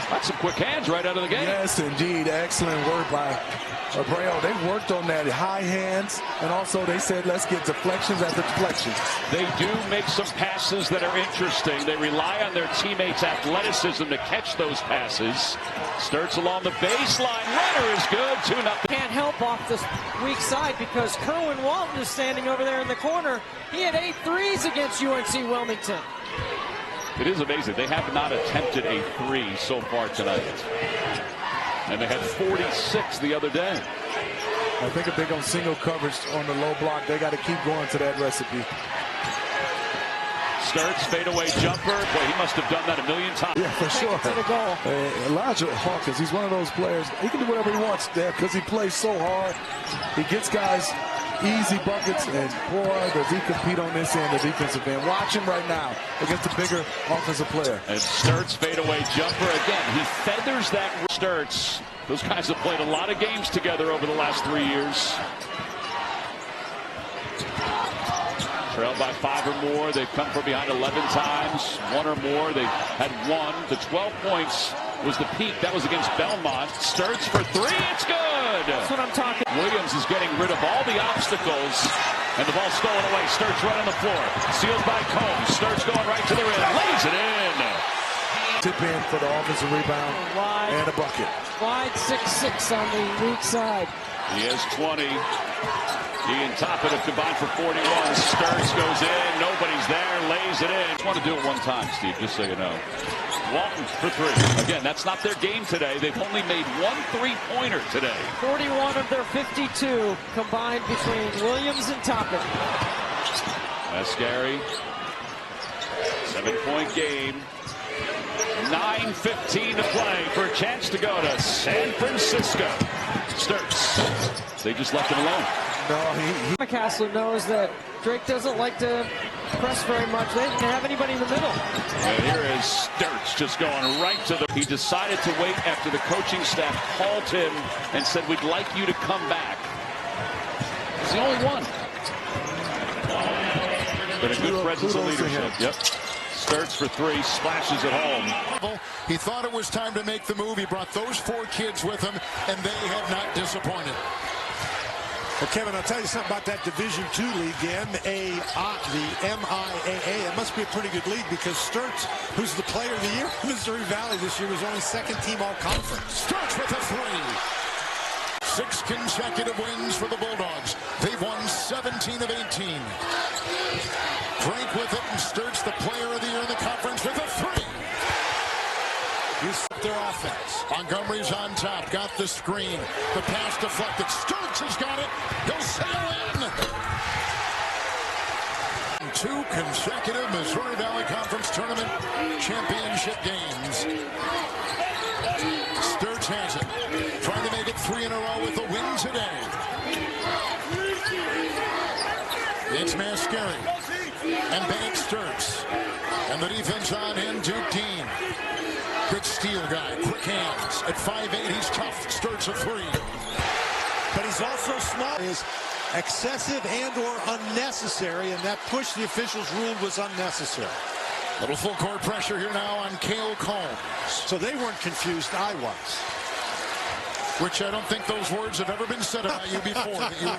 That's some quick hands right out of the game. Yes, indeed. Excellent work by Abreu. They worked on that high hands, and also they said, let's get deflections after deflections. They do make some passes that are interesting. They rely on their teammates' athleticism to catch those passes. Stirtz along the baseline. Runner is good. 2-0. Can't help off the weak side because Kerwin Walton is standing over there in the corner. He had 8 threes against UNC Wilmington. It is amazing. They have not attempted a 3 so far tonight. And they had 46 the other day. I think if they're going to single coverage on the low block, they got to keep going to that recipe. Stirtz, fadeaway jumper. Boy, he must have done that a million times. Yeah, for sure. To the goal. Elijah Hawkins, he's one of those players. He can do whatever he wants there because he plays so hard. He gets guys easy buckets, and boy, does he compete on this end, the defensive end. Watch him right now against a bigger offensive player. And Stirtz, fadeaway jumper again. He feathers that. Stirtz, those guys have played a lot of games together over the last 3 years. Trailed by 5 or more. They've come from behind 11 times. 1 or more. They've had 1. The 12 points was the peak. That was against Belmont. Stirtz for 3. It's good. That's what I'm talking. Williams is getting rid of all the obstacles. And the ball stolen away. Stirtz right on the floor. Sealed by Combs. Stirtz going right to the rim. Lays it in. Tip in for the offensive rebound Wide. and a bucket. Wide 6-6 on the weak side. He has 20. He and Toppin have combined for 41. Stirtz goes in. Nobody's there. Lays it in. Just want to do it one time, Steve, just so you know. Walton for 3. Again, that's not their game today. They've only made 1 3-pointer today. 41 of their 52 combined between Williams and Toppin. Mascari. 7-point game. 9:15 to play for a chance to go to San Francisco. Stirtz. They just left him alone. No, McCaslin knows that Drake doesn't like to press very much. They didn't have anybody in the middle. And here is Stirtz just going right to the... He decided to wait after the coaching staff called him and said, we'd like you to come back. He's the only one. But a good presence of leadership. Yep. Stirtz for 3, splashes at home. He thought it was time to make the move. He brought those 4 kids with him, and they have not disappointed. Well, Kevin, I'll tell you something about that Division II league, the MIAA. It must be a pretty good league because Stirtz, who's the player of the year in Missouri Valley this year, was only 2nd team all-conference. Stirtz with a 3. 6 consecutive wins for the Bulldogs. They've won 17 of 18. Drake with it, and Stirtz, the player of the year in the conference, with a 3. Use their offense. Montgomery's on top, got the screen. The pass deflected. Stirtz has got it. He'll sail in. 2 consecutive Missouri Valley Conference Tournament championship games. Stirtz has it. Trying to make it 3 in a row with a win today. It's Mascari and Bennett Stirtz. And the defense on in, Duke Dean. Good steal guy, quick hands. At 5'8", he's tough. Stirtz a 3. But he's also small. Is excessive and or unnecessary, and that push the officials ruled was unnecessary. Little full court pressure here now on Cale Combs. So they weren't confused, I was. Which I don't think those words have ever been said about you before. That you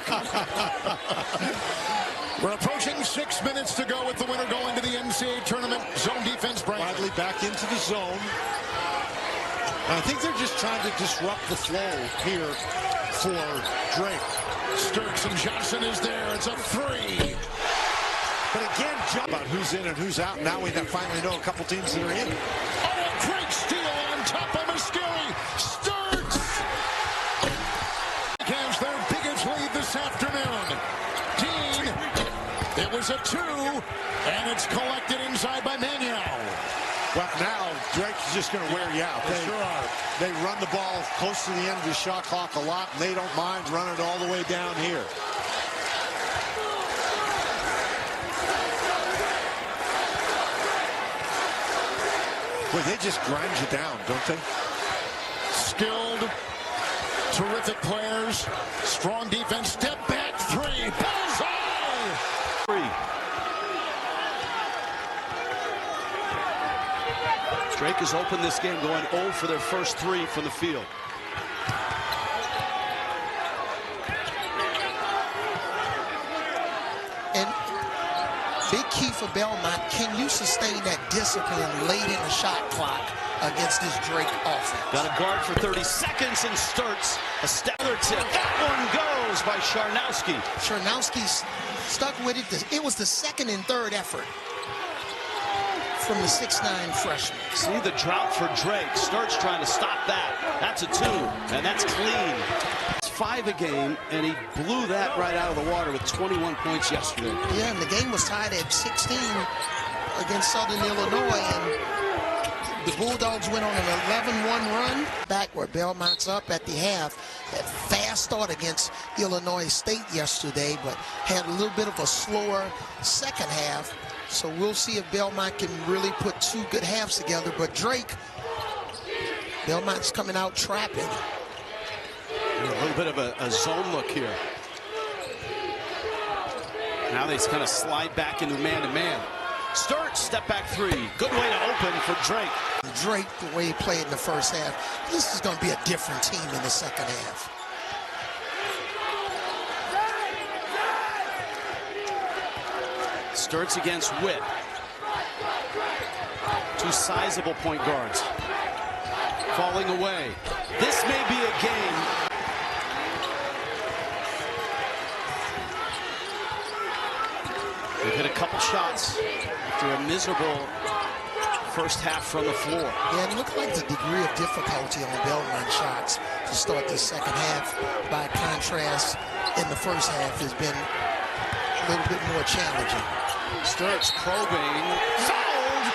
We're approaching 6 minutes to go with the winner going to the NCAA tournament. Zone defense, Brian. Bradley back into the zone. I think they're just trying to disrupt the flow here for Drake. Stirtz and Johnson is there. It's a 3. But again, jump about who's in and who's out. Now we finally know a couple teams that are in. Oh, a great steal on top by Mascari. Stirtz has their biggest lead this afternoon. Dean, it was a 2, and it's collected inside by Manuel. Well, now Drake's just going to wear you out. They sure are. They run the ball close to the end of the shot clock a lot, and they don't mind running it all the way down here. Boy, they just grind you down, don't they? Skilled, terrific players, strong defense, step back 3, bullseye! 3. Drake has opened this game going 0 for their first 3 from the field. And big key for Belmont, can you sustain that discipline late in the shot clock against this Drake offense? Got a guard for 30 seconds, and Stirtz a stellar tip. That one goes by Charnowski. Charnowski's stuck with it. It was the second and third effort from the 6'9" freshman. See the drought for Drake. Stirtz trying to stop that. That's a 2, and that's clean. It's 5 a game, and he blew that right out of the water with 21 points yesterday. Yeah, and the game was tied at 16 against Southern Illinois, and the Bulldogs went on an 11-1 run back where Belmont's up at the half. That fast start against Illinois State yesterday, but had a little bit of a slower second half. So we'll see if Belmont can really put 2 good halves together. But Drake, Belmont's coming out trapping. A little bit of a zone look here. Now they kind of slide back into man-to-man. Stirtz, step back 3. Good way to open for Drake. Drake, the way he played in the first half, this is going to be a different team in the second half. Stirtz against Witt. 2 sizable point guards. Falling away. This may be a game. They've hit a couple shots after a miserable first half from the floor. Yeah, it looked like the degree of difficulty on Belmont shots to start the second half. By contrast, in the first half has been a little bit more challenging. Stirtz probing. Fouled.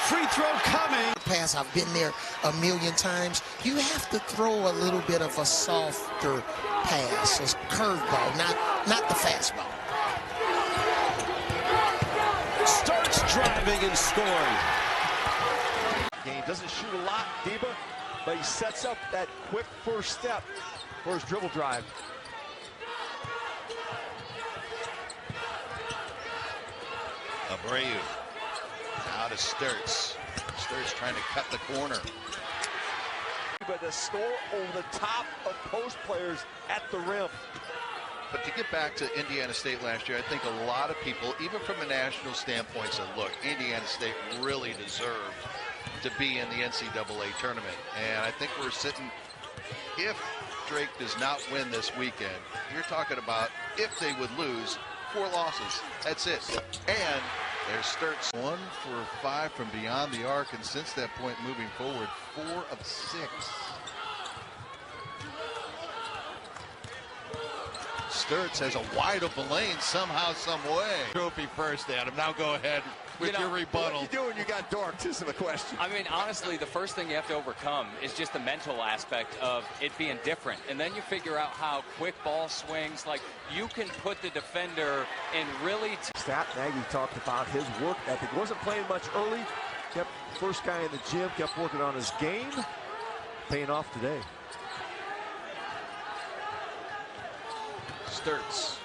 Free throw coming. Pass, I've been there a million times. You have to throw a little bit of a softer pass, a curveball, not the fastball. Stirtz driving and scoring. Game doesn't shoot a lot, Diba, but he sets up that quick first step for his dribble drive. Abreu. Now to Stirtz. Stirtz trying to cut the corner. But the score over the top of post players at the rim. But to get back to Indiana State last year, I think a lot of people, even from a national standpoint, said, look, Indiana State really deserved to be in the NCAA tournament. And I think we're sitting, if Drake does not win this weekend, you're talking about if they would lose, 4 losses. That's it. And there's Stirtz. 1 for 5 from beyond the arc, and since that point moving forward, 4 of 6. Stirtz has a wide open lane somehow, some way. Trophy first, Adam. Now go ahead with your rebuttal. What are you doing? You got dorked. This is the question. I mean, honestly, the first thing you have to overcome is just the mental aspect of it being different. And then you figure out how quick ball swings. Like, you can put the defender in really... Stat Nagy talked about his work ethic. Wasn't playing much early. Kept first guy in the gym. Kept working on his game. Paying off today. Stirtz.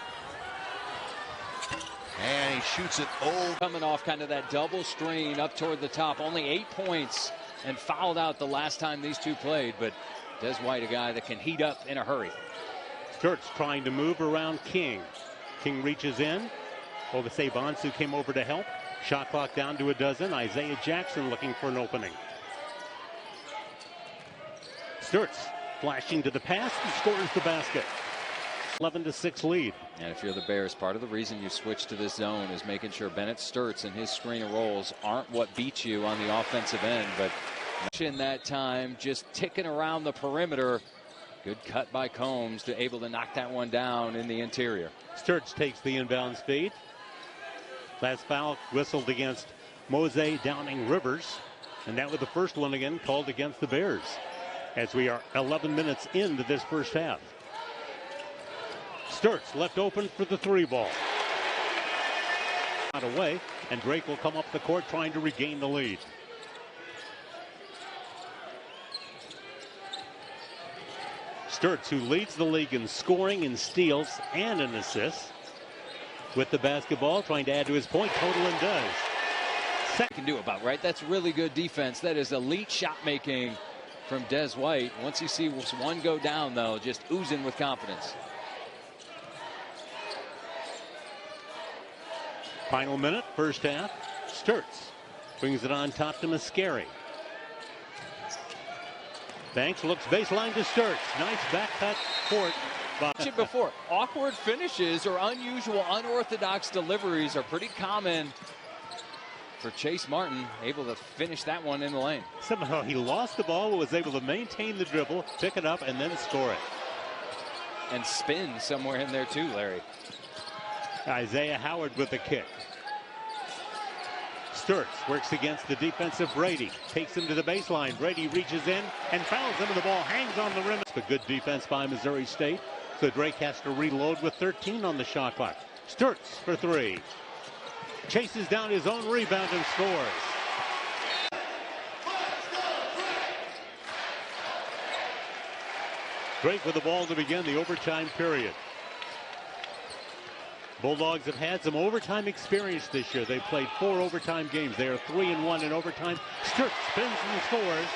And he shoots it over. Coming off kind of that double screen up toward the top. Only 8 points and fouled out the last time these two played. But Des White, a guy that can heat up in a hurry. Stirtz trying to move around King. King reaches in. Obase Bonsu came over to help. Shot clock down to a dozen. Isaiah Jackson looking for an opening. Stirtz flashing to the pass and scores the basket. 11-6 lead. And if you're the Bears, part of the reason you switch to this zone is making sure Bennett, Stirtz, and his screen and rolls aren't what beat you on the offensive end. But in that time, just ticking around the perimeter. Good cut by Combs to able to knock that one down in the interior. Stirtz takes the inbound speed. Last foul whistled against Mose Downing Rivers. And that was the first one again called against the Bears. As we are 11 minutes into this first half. Stirtz left open for the 3 ball. Out away, and Drake will come up the court trying to regain the lead. Stirtz, who leads the league in scoring, in steals, and in assists. With the basketball, trying to add to his point total, and does. second. Can do about right. That's really good defense. That is elite shot making from Des White. Once he sees one go down, though, just oozing with confidence. Final minute, first half. Stirtz brings it on top to Mascari. Banks looks baseline to Stirtz. Nice back cut court. Before, awkward finishes or unusual, unorthodox deliveries are pretty common for Chase Martin, able to finish that one in the lane. Somehow he lost the ball, but was able to maintain the dribble, pick it up, and then score it. And spin somewhere in there too, Larry. Isaiah Howard with the kick. Stirtz works against the defensive Brady. Takes him to the baseline. Brady reaches in and fouls him, and the ball hangs on the rim. It's a good defense by Missouri State. So Drake has to reload with 13 on the shot clock. Stirtz for three. Chases down his own rebound and scores. Drake with the ball to begin the overtime period. Bulldogs have had some overtime experience this year. They've played 4 overtime games. They are 3-1 in overtime. Stirtz spins and scores.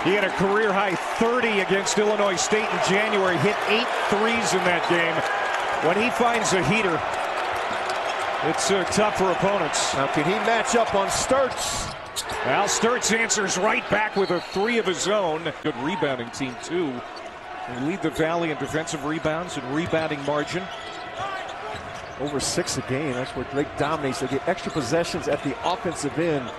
He had a career-high 30 against Illinois State in January, hit 8 threes in that game. When he finds a heater, it's tough for opponents. Now, can he match up on Stirtz? Well, Stirtz answers right back with a 3 of his own. Good rebounding team, too. They lead the Valley in defensive rebounds and rebounding margin. Over 6 a game. That's where Drake dominates. They get extra possessions at the offensive end.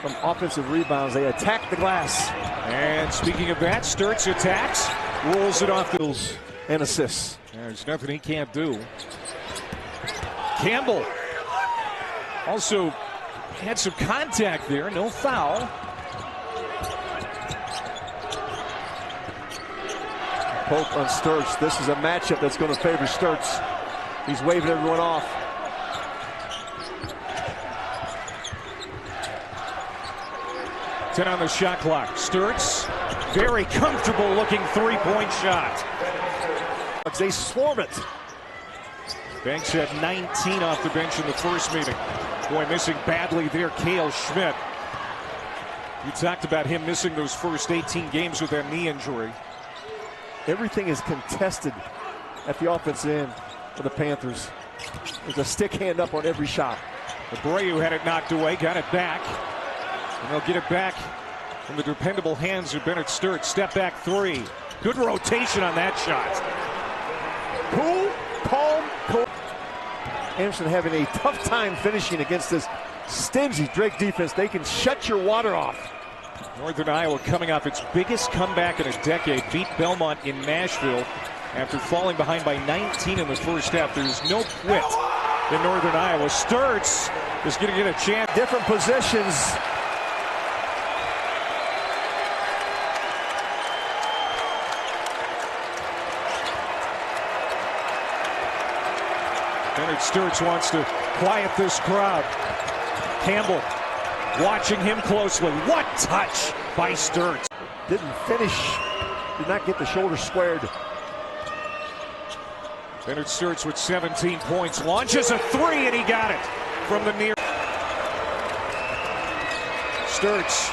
From offensive rebounds, they attack the glass. And speaking of that, Stirtz attacks, rolls it off the and assists. There's nothing he can't do. Campbell also had some contact there, no foul. Poke on Stirtz. This is a matchup that's going to favor Stirtz. He's waving everyone off. Ten on the shot clock. Stirtz, very comfortable looking three-point shot. They swarm it. Banks had 19 off the bench in the first meeting. Boy, missing badly there, Cale Schmidt. You talked about him missing those first 18 games with that knee injury. Everything is contested at the offensive end for the Panthers. There's a stick hand up on every shot. Abreu had it knocked away, got it back. And they'll get it back from the dependable hands of Bennett Stirtz. Step back 3. Good rotation on that shot. Poole, Palm, Cole. Anderson having a tough time finishing against this stingy Drake defense. They can shut your water off. Northern Iowa coming off its biggest comeback in a decade. Beat Belmont in Nashville after falling behind by 19 in the first half. There's no quit in northern Iowa. Stirtz is going to get a chance. Different positions. Bennett Stirtz wants to quiet this crowd. Campbell watching him closely. What touch by Stirtz. Didn't finish. Did not get the shoulder squared. Bennett Stirtz with 17 points. Launches a three, and he got it from the near. Stirtz.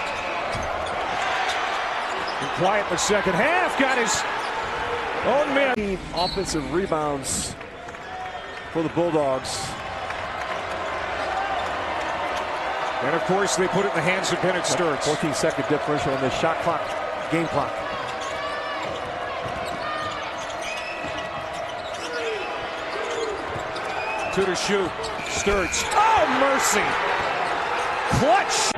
And quiet in the second half. Got his own man. Offensive rebounds for the Bulldogs. And of course, they put it in the hands of Bennett Stirtz. 14-second differential on the shot clock, game clock. To the shoot. Stirtz. Oh, mercy. Clutch.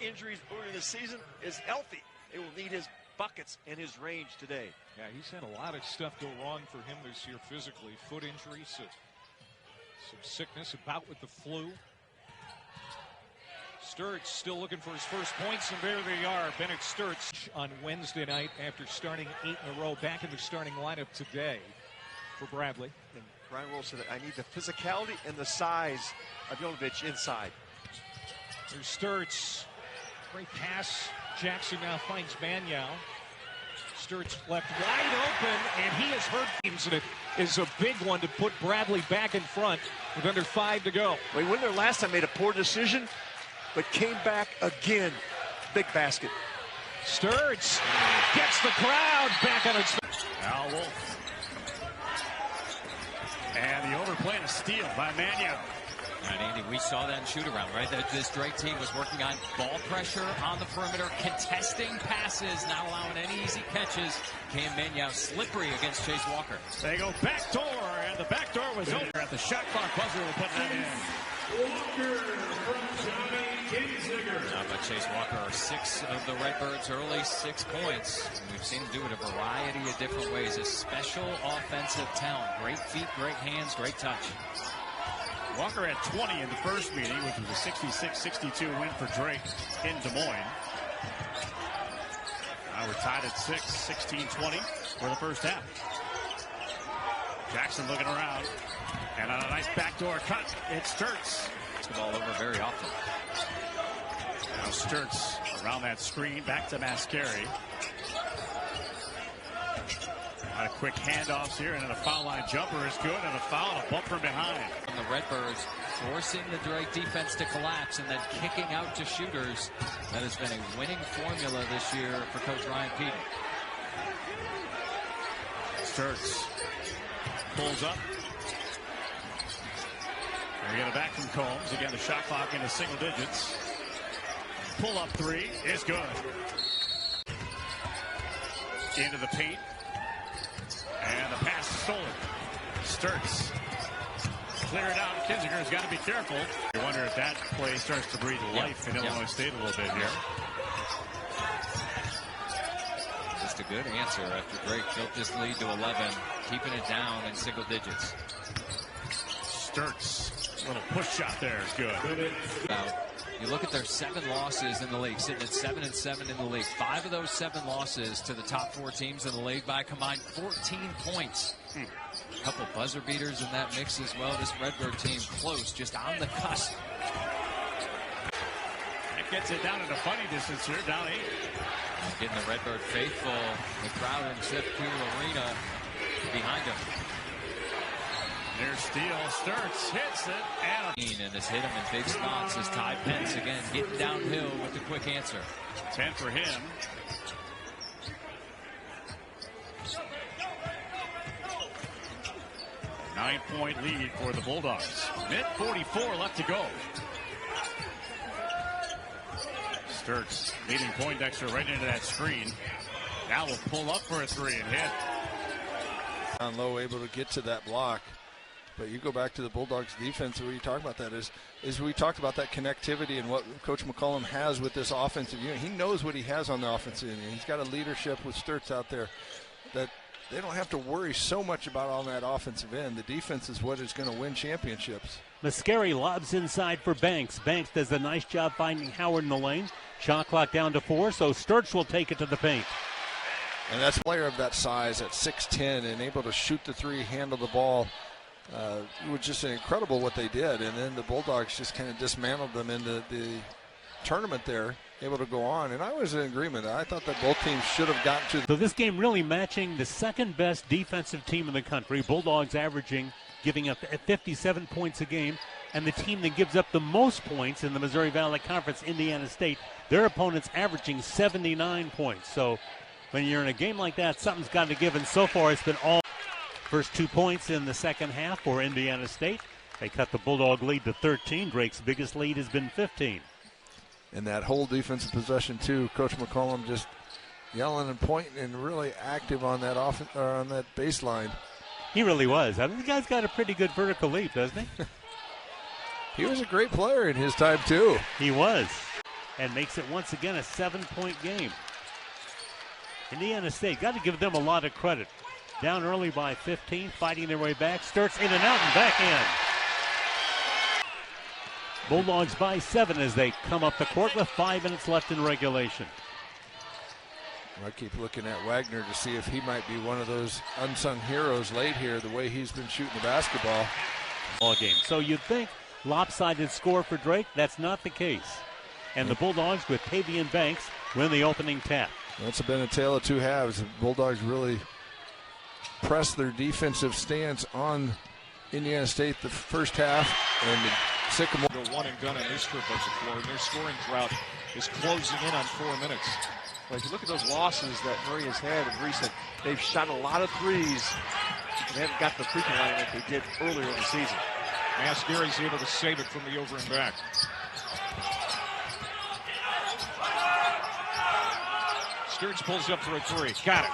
Injuries early in the season, is healthy. It will need his buckets and his range today. Yeah, he's had a lot of stuff go wrong for him this year physically. Foot injuries, some sickness, a bout with the flu. Stirtz still looking for his first points, and there they are. Bennett Stirtz on Wednesday night after starting 8 in a row, back in the starting lineup today for Bradley. And Brian Rose said, I need the physicality and the size of Jonovich inside. There's Stirtz. Great pass. Jackson now finds Manyow. Stirtz left wide open, and he has hurt teams, and it is a big one to put Bradley back in front with under 5 to go. Well, he went there last time, made a poor decision, but came back again. Big basket. Stirtz gets the crowd back on its. Al Wolf. And the overplay and a steal by Manyow. And Andy, we saw that in shoot-around, right? That this Drake team was working on ball pressure on the perimeter, contesting passes, not allowing any easy catches. Cam Manyow slippery against Chase Walker. They go back door, and the back door was open at the shot clock buzzer. Will put that in. Walker from Johnny Kinziger. But Chase Walker are 6 of the Redbirds' early 6 points. And we've seen him do it a variety of different ways. A special offensive talent. Great feet, great hands, great touch. Walker had 20 in the first meeting, which was a 66-62 win for Drake in Des Moines. Now we're tied at 6, 16-20 for the first half. Jackson looking around. And on a nice backdoor cut, it's Stirtz. The ball over very often. Now Stirtz around that screen, back to Mascari. A lot of quick handoffs here, and then a foul line jumper is good, and a foul and a bump from behind. And the Redbirds forcing the Drake defense to collapse and then kicking out to shooters. That has been a winning formula this year for Coach Ryan Peden. Stirtz pulls up. We get it back from Combs. Again, the shot clock into single digits. Pull up three is good. Into the paint. And the pass is stolen. Stirtz. Clear it out. Kinzinger's got to be careful. You wonder if that play starts to breathe life in Illinois State a little bit here. Just a good answer after Drake built this lead to 11, keeping it down in single digits. Stirtz. A little push shot there is good. You look at their 7 losses in the league, sitting at 7-7 in the league. 5 of those 7 losses to the top 4 teams in the league by a combined 14 points. A couple buzzer beaters in that mix as well. This Redbird team close, just on the cusp. That gets it down into funny distance here, down 8. Getting the Redbird faithful, the crowd in Zip Cool Arena behind him. There's steal. Stirtz hits it. And has hit him in big spots as Ty Pence again getting downhill with the quick answer. 10 for him. A 9-point lead for the Bulldogs. Minute 44 left to go. Stirtz leading Poindexter right into that screen. Now will pull up for a 3 and hit. Down low, able to get to that block. But you go back to the Bulldogs defense, and what you talk about that is we talked about that connectivity and what Coach McCollum has with this offensive unit. He knows what he has on the offensive unit. He's got a leadership with Stirtz out there that they don't have to worry so much about on that offensive end. The defense is what is going to win championships. Mascari lobs inside for Banks. Banks does a nice job finding Howard in the lane. Shot clock down to 4, so Stirtz will take it to the paint. And that's a player of that size at 6'10" and able to shoot the 3, handle the ball. It was just incredible what they did, and then the Bulldogs just kind of dismantled them in the tournament there, able to go on. And I was in agreement. I thought that both teams should have gotten to. So this game really matching the second best defensive team in the country. Bulldogs giving up 57 points a game, and the team that gives up the most points in the Missouri Valley Conference, Indiana State, their opponents averaging 79 points. So when you're in a game like that, something's got to give, and so far it's been all. First 2 points in the second half for Indiana State. They cut the Bulldog lead to 13. Drake's biggest lead has been 15. And that whole defensive possession too, Coach McCollum just yelling and pointing and really active on that on that baseline. He really was. I mean, the guy's got a pretty good vertical leap, doesn't he? He was a great player in his time too. He was, and makes it once again a 7-point game. Indiana State, got to give them a lot of credit. Down early by 15, fighting their way back. Stirtz in and out and back in. Bulldogs by 7 as they come up the court with 5 minutes left in regulation. I keep looking at Wagner to see if he might be one of those unsung heroes late here, the way he's been shooting the basketball. All game. So you'd think lopsided score for Drake. That's not the case. And the Bulldogs with Tavian Banks win the opening tap. It's been a tale of 2 halves. The Bulldogs really press their defensive stance on Indiana State the first half, and Sycamore. They're one and done on this trip of the floor, and their scoring drought is closing in on 4 minutes. Well, if you look at those losses that Murray has had in recent, they've shot a lot of threes. They haven't got the freaking line like they did earlier in the season. Mascari's able to save it from the over and back. Stirtz pulls up for a 3. Got it.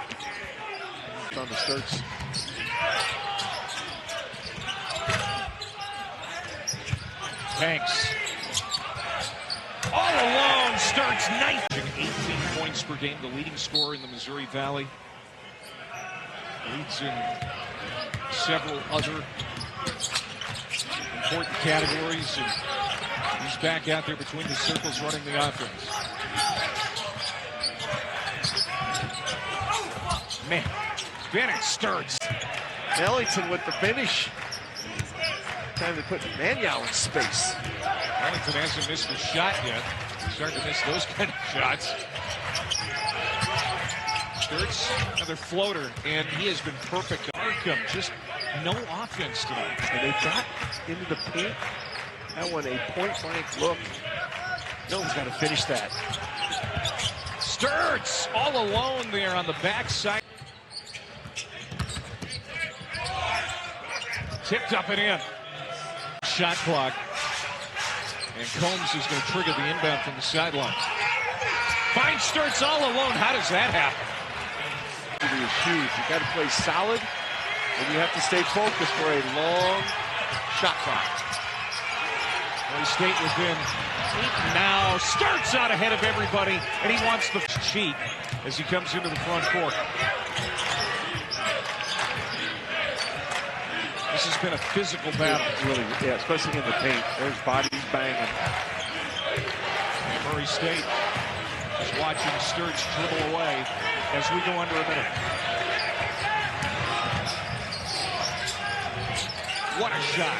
On the Stirtz. Banks. All alone, Stirtz, 18 points per game, the leading scorer in the Missouri Valley. Leads in several other important categories, and he's back out there between the circles running the offense. Man, Bennett Stirtz. Ellington with the finish. Time to put Maniau in space. Ellington hasn't missed a shot yet. He's starting to miss those kind of shots. Stirtz, another floater, and he has been perfect. Arkham, just no offense tonight. And they got into the paint. That one a point-blank look. No one's got to finish that. Stirtz all alone there on the backside. Tipped up and in. Shot clock. And Combs is going to trigger the inbound from the sideline. Finds Stirtz all alone. How does that happen? Is huge. You got to play solid, and you have to stay focused for a long shot clock. They State within 8 now. Stirtz out ahead of everybody, and he wants the cheek as he comes into the front court. This has been a physical battle. Really, yeah, especially in the paint. There's bodies banging. Murray State is watching Stirtz dribble away as we go under a minute. What a shot.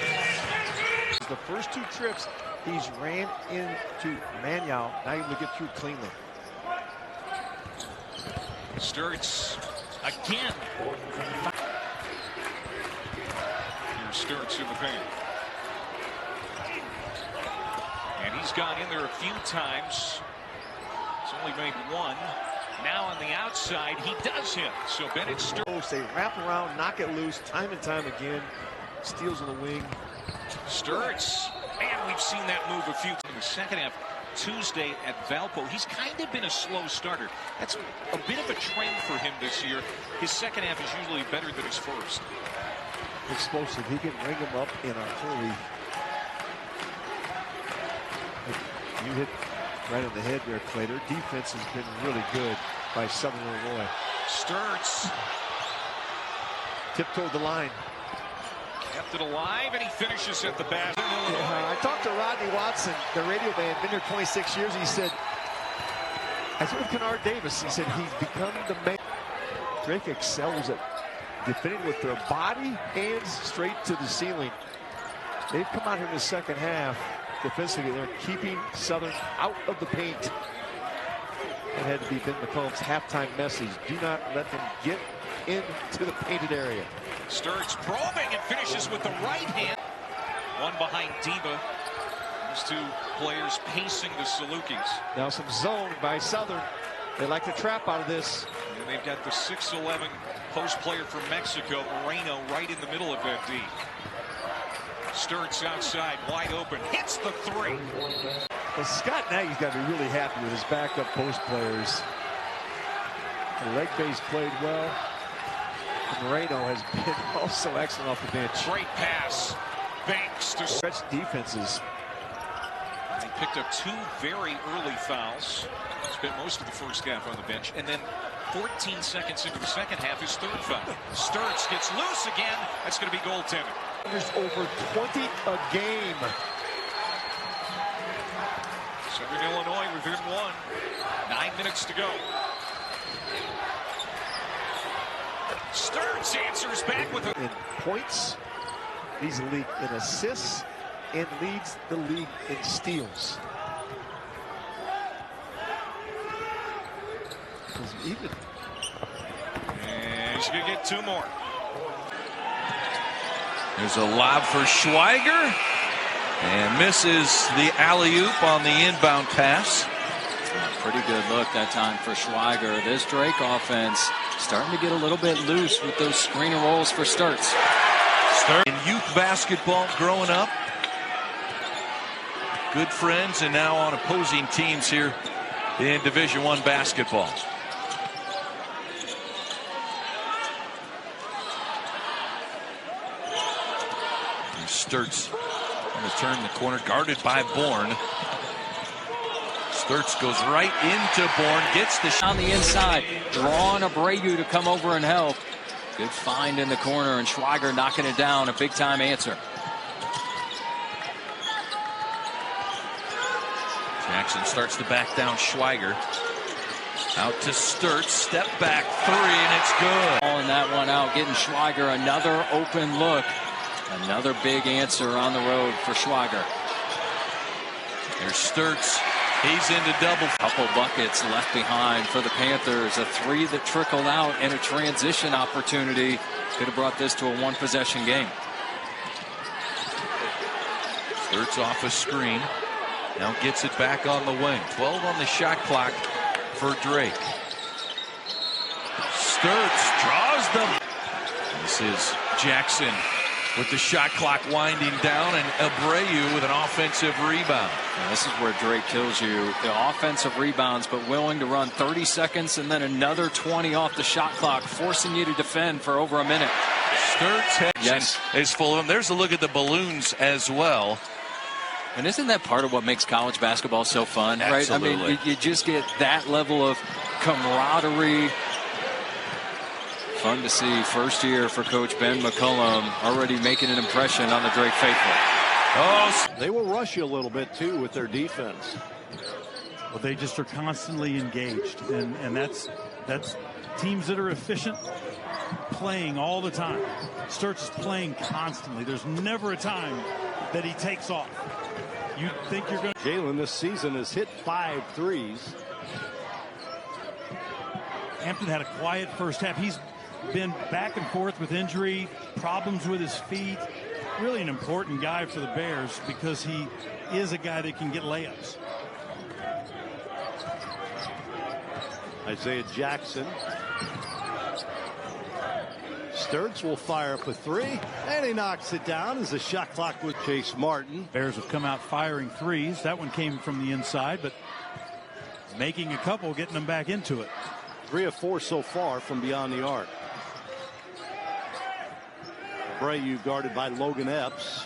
The first 2 trips, he's ran into Maniau, not able to get through cleanly. Stirtz again. Here's Stirtz in the paint. And he's gone in there a few times. He's only made 1. Now on the outside, he does hit. So Bennett Stirtz. They wrap around, knock it loose, time and time again. Steals in the wing. Stirtz. Man, we've seen that move a few times in the second half. Tuesday at Valpo. He's kind of been a slow starter. That's a bit of a trend for him this year. His second half is usually better than his first. Explosive. He can ring him up in a hurry. You hit right on the head there, Clay. Their defense has been really good by Southern Illinois. Stirtz. Tiptoed the line. Kept it alive, and he finishes at the basket. I talked to Rodney Watson, the radio man, been here 26 years. He said, as with Kennard Davis, he said he's become the man. Drake excels at defending with their body, hands straight to the ceiling. They've come out here in the second half defensively. They're keeping Southern out of the paint. That had to be Ben McComb's halftime message. Do not let them get into the painted area. Stirtz probing and finishes with the right hand. One behind Diva. Those 2 players pacing the Salukis. Now some zone by Southern. They like to trap out of this. And they've got the 6'11" post player from Mexico, Moreno, right in the middle of that D. Stirtz outside, wide open, hits the 3. Well, Scott Nagy's got to be really happy with his backup post players. The leg base played well. Moreno has been also excellent off the bench. Great pass. Banks to stretch defenses. He picked up 2 very early fouls. Spent most of the first half on the bench. And then 14 seconds into the second half, his 3rd foul. Stirtz gets loose again. That's going to be goaltending. There's over 20 a game. Southern Illinois within 1. 9 minutes to go. Stirtz answers back with in points, leads the league in assists, and leads the league in steals. Even. And he's going to get 2 more. There's a lob for Schweiger, and misses the alley-oop on the inbound pass. Pretty good look that time for Schweiger. This Drake offense starting to get a little bit loose with those screen and rolls for Stirtz. In youth basketball growing up. Good friends and now on opposing teams here in Division I basketball. Stirtz going to turn the corner, guarded by Bourne. Stirtz goes right into Bourne, gets the shot on the inside, drawing Abreu to come over and help. Good find in the corner, and Schweiger knocking it down, a big-time answer. Jackson starts to back down Schweiger. Out to Stirtz, step back three, and it's good. Calling that one out, getting Schweiger another open look. Another big answer on the road for Schweiger. There's Stirtz. He's into double. Couple buckets left behind for the Panthers. A three that trickled out and a transition opportunity. Could have brought this to a one-possession game. Stirtz off a screen. Now gets it back on the wing. 12 on the shot clock for Drake. Stirtz draws them. This is Jackson with the shot clock winding down, and Abreu with an offensive rebound. And this is where Drake kills you. The offensive rebounds, but willing to run 30 seconds and then another 20 off the shot clock, forcing you to defend for over a minute. Stirtz is full of them. There's a look at the balloons as well. And isn't that part of what makes college basketball so fun, Absolutely. right? I mean, you just get that level of camaraderie. Fun to see. First year for Coach Ben McCullum, already making an impression on the Drake faithful. They will rush you a little bit, too, with their defense. Well, they just are constantly engaged, and that's teams that are efficient, playing all the time. Stirtz is playing constantly. There's never a time that he takes off. You think you're going to... Jalen this season has hit 5 threes. Hampton had a quiet first half. He's been back and forth with injury, problems with his feet. Really an important guy for the Bears because he is a guy that can get layups. Isaiah Jackson. Stirtz will fire up a three, and he knocks it down as the shot clock with Chase Martin. Bears have come out firing threes. That one came from the inside, but making a couple, getting them back into it. 3 of 4 so far from beyond the arc. Abreu guarded by Logan Epps.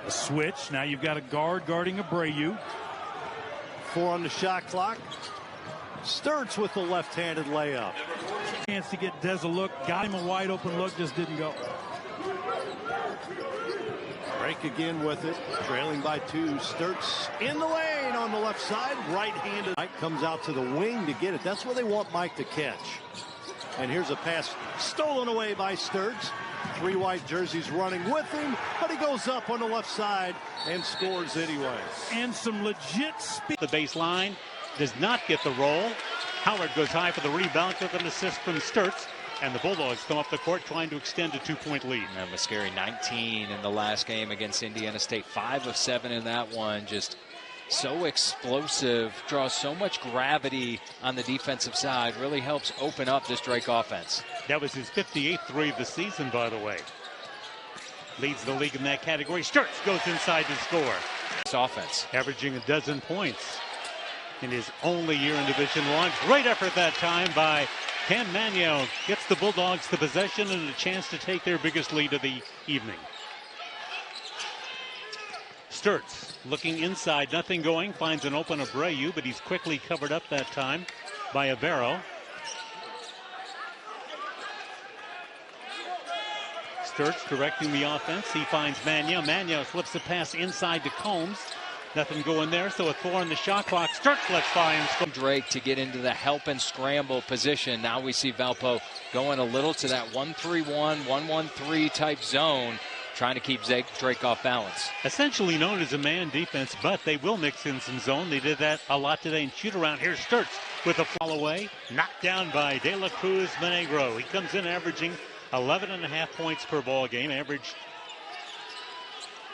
A switch. Now you've got a guard guarding Abreu. 4 on the shot clock. Stirtz with the left-handed layup. Chance to get Des a look. Got him a wide open look. Just didn't go. Drake again with it. Trailing by 2. Stirtz in the lane on the left side. Right-handed. Mike comes out to the wing to get it. That's where they want Mike to catch. And here's a pass stolen away by Stirtz. 3 white jerseys running with him, but he goes up on the left side and scores anyway. And some legit speed. The baseline does not get the roll. Howard goes high for the rebound with an assist from Stirtz. And the Bulldogs come up the court trying to extend a 2-point lead. And Mascari 19 in the last game against Indiana State. 5 of 7 in that one. Just so explosive, draws so much gravity on the defensive side, really helps open up this Drake offense. That was his 58th three of the season, by the way. Leads the league in that category. Stirtz goes inside to score. This offense. Averaging 12 points in his only year in Division I. Great effort that time by Cam Manio. Gets the Bulldogs the possession and a chance to take their biggest lead of the evening. Stirtz looking inside, nothing going, finds an open Abreu, but he's quickly covered up that time by Avero. Stirtz directing the offense. He finds Manio. Manio slips the pass inside to Combs. Nothing going there, so a 4 on the shot clock. Stirtz lets fly and scores. Drake to get into the help and scramble position. Now we see Valpo going a little to that 1-3-1, 1-1-3 type zone, trying to keep Drake off balance. Essentially known as a man defense, but they will mix in some zone. They did that a lot today in shoot around. Here's Stirtz with a fall away. Knocked down by De La Cruz Monegro. He comes in averaging 11.5 points per ball game. Averaged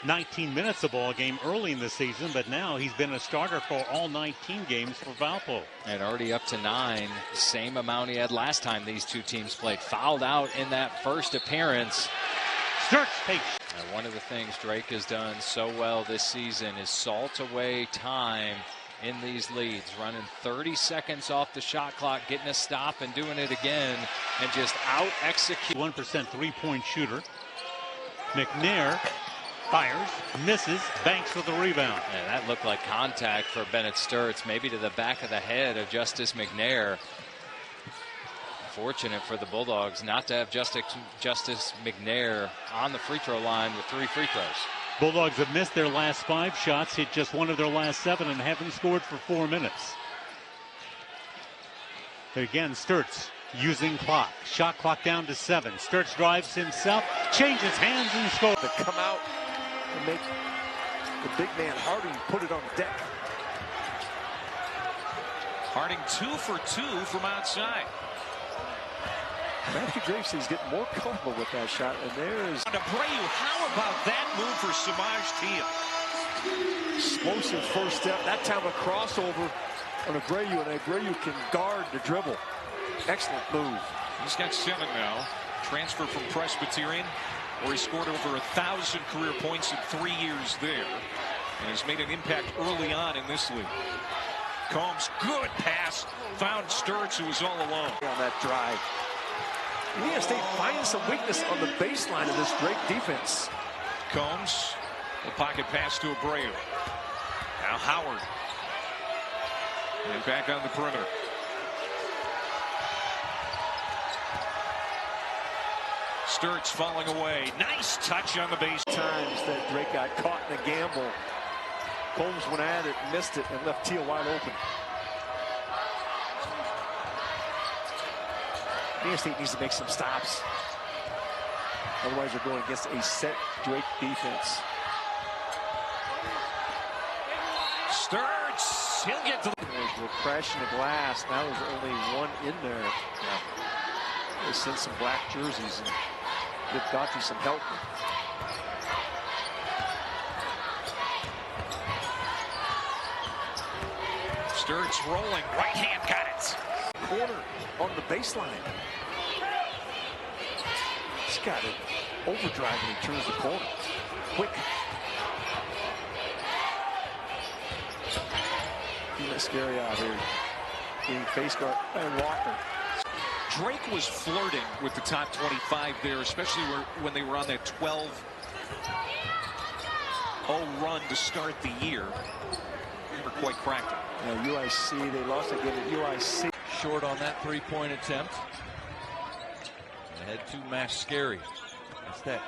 19 minutes a ball game early in the season, but now he's been a starter for all 19 games for Valpo. And already up to 9, same amount he had last time these two teams played. Fouled out in that first appearance. Stirtz takes. And one of the things Drake has done so well this season is salt away time in these leads, running 30 seconds off the shot clock, getting a stop and doing it again, and just out execute. 1% 3-point shooter. McNair fires, misses, banks with the rebound. And that looked like contact for Bennett Stirtz, maybe to the back of the head of Justice McNair. Fortunate for the Bulldogs not to have Justice McNair on the free throw line with 3 free throws. Bulldogs have missed their last 5 shots, hit just 1 of their last 7, and haven't scored for 4 minutes. Again, Stirtz using clock. Shot clock down to 7. Stirtz drives himself, changes hands, and scores. To come out and make the big man Harding put it on deck. Harding 2 for 2 from outside. Matthew Gravese's getting more comfortable with that shot, and there's Abreu. How about that move for Samaj Teal? explosive first step. That time a crossover on Abreu, and Abreu can guard the dribble. Excellent move. He's got 7 now. Transfer from Presbyterian, where he scored over 1,000 career points in 3 years there, and has made an impact early on in this league. Combs, good pass, found Stirtz, who was all alone on that drive. Indiana State finds some weakness on the baseline of this Drake defense. Combs, the pocket pass to Abreu. Now Howard, and back on the perimeter. Stirtz falling away. Nice touch on the base. Times that Drake got caught in a gamble. Combs went at it, missed it, and left Teal wide open. Indiana State needs to make some stops. Otherwise, they're going against a set Drake defense. Stirtz, he'll get to. We're crashing the glass. Now there's only 1 in there. They sent some black jerseys and give Daughtry some help. Stirtz rolling, right hand got it. Corner on the baseline. He's got it. Overdrive and he turns the corner. Quick. That's scary out here. Being face guard and Walker. Drake was flirting with the top 25 there, especially when they were on that 12-0 run to start the year. Never quite cracked it. UIC, they lost again at UIC. Short on that 3-point attempt. Ahead to Mascari. That's that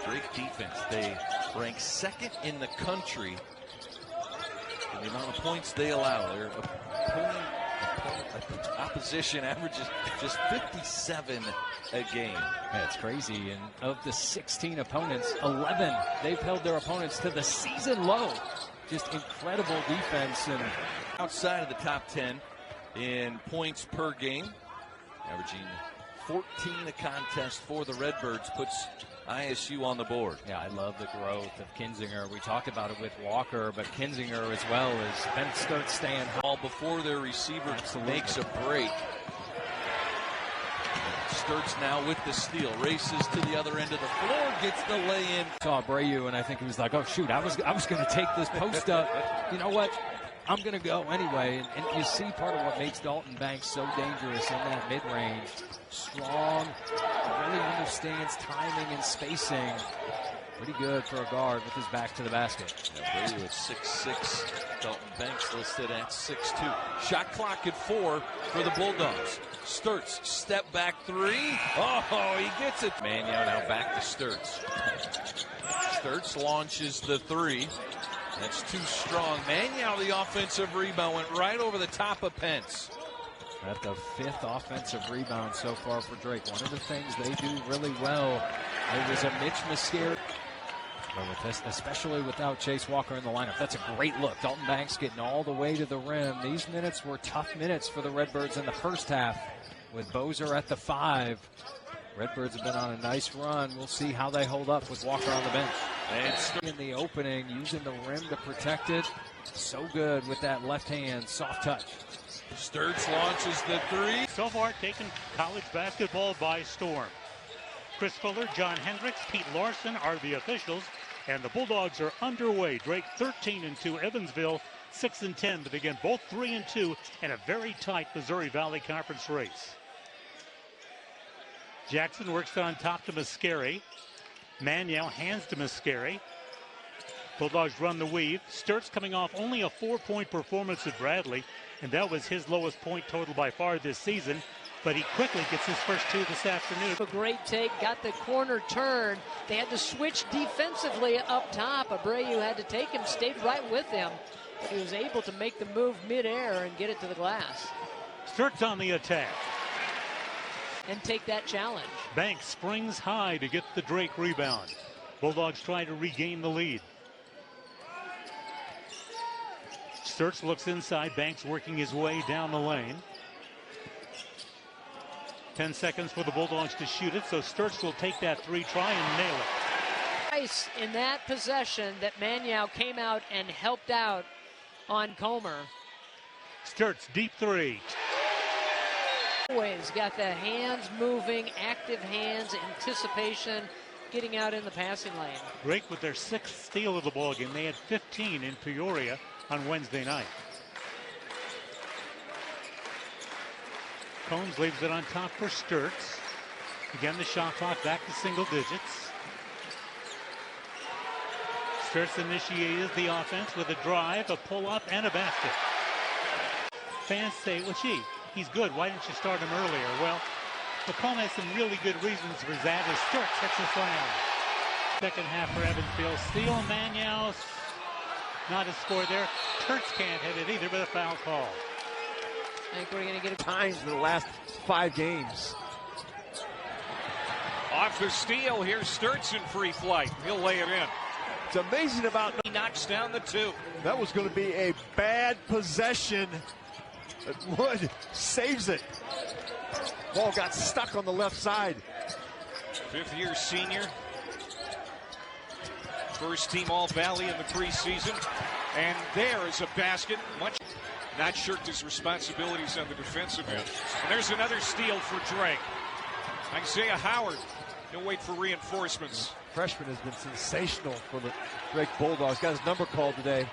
Drake defense. They rank 2nd in the country in the amount of points they allow. Their opposition averages just 57 a game. That's crazy. And of the 16 opponents, 11, they've held their opponents to the season low. Just incredible defense. And outside of the top 10 in points per game, averaging 14 a contest for the Redbirds, puts ISU on the board. Yeah, I love the growth of Kinzinger. We talked about it with Walker, but Kinzinger as well as Bennett Stirtz staying all before their receiver makes a break. Stirtz now with the steal, races to the other end of the floor, gets the lay-in. Saw Abreu, and I think he was like, oh shoot, I was going to take this post up. You know what? I'm going to go anyway. And you see part of what makes Dalton Banks so dangerous in that mid-range. Strong, really understands timing and spacing. Pretty good for a guard with his back to the basket. Abreu at 6'6", Dalton Banks listed at 6'2". Shot clock at 4 for the Bulldogs. Stirtz, step back 3. Oh, he gets it. Mannion now back to Stirtz. Stirtz launches the 3. That's too strong. Mannion, the offensive rebound, went right over the top of Pence. At the 5th offensive rebound so far for Drake. One of the things they do really well, it was a Mitch Mascari. But with this, especially without Chase Walker in the lineup, that's a great look. Dalton Banks getting all the way to the rim. These minutes were tough minutes for the Redbirds in the first half with Bozer at the 5. Redbirds have been on a nice run. We'll see how they hold up with Walker on the bench. And in the opening, using the rim to protect it. So good with that left hand, soft touch. Stirtz launches the 3. So far, taking college basketball by storm. Chris Fuller, John Hendricks, Pete Larson are the officials, and the Bulldogs are underway. Drake 13-2, Evansville 6-10, but again, both 3-2 in a very tight Missouri Valley Conference race. Jackson works on top to Mascari. Mannion hands to Mascari. Bulldogs run the weave. Stirtz coming off only a 4-point performance at Bradley, and that was his lowest point total by far this season. but he quickly gets his first two this afternoon. A great take, got the corner turn. They had to switch defensively up top. Abreu had to take him, stayed right with him, but he was able to make the move midair and get it to the glass. Stirtz on the attack. And take that challenge. Banks springs high to get the Drake rebound. Bulldogs try to regain the lead. Stirtz looks inside. Banks working his way down the lane. 10 seconds for the Bulldogs to shoot it, so Stirtz will take that three, try and nail it. Twice in that possession that Maniau came out and helped out on Comer. Stirtz, deep three. Always got the hands moving, active hands, anticipation, getting out in the passing lane. Drake with their 6th steal of the ballgame. They had 15 in Peoria on Wednesday night. Combs leaves it on top for Stirtz. Again, the shot clock back to single digits. Stirtz initiated the offense with a drive, a pull-up, and a basket. Fans say, well, gee, he's good. Why didn't you start him earlier? Well, McComb has some really good reasons for that as Stirtz hits a slam. Second half for Evansville. Steele, Maniau, not a score there. Stirtz can't hit it either, but a foul call. I think we're going to get a times in the last 5 games. Off the steal, here's Stirtz in free flight. He'll lay it in. It's amazing about... He knocks down the 2. That was going to be a bad possession. Wood saves it. Ball got stuck on the left side. 5th-year senior. First team All-Valley in the preseason. And there is a basket. Not shirked his responsibilities on the defensive end. And there's another steal for Drake. Isaiah Howard. He'll wait for reinforcements. Freshman has been sensational for the Drake Bulldogs. Got his number called today.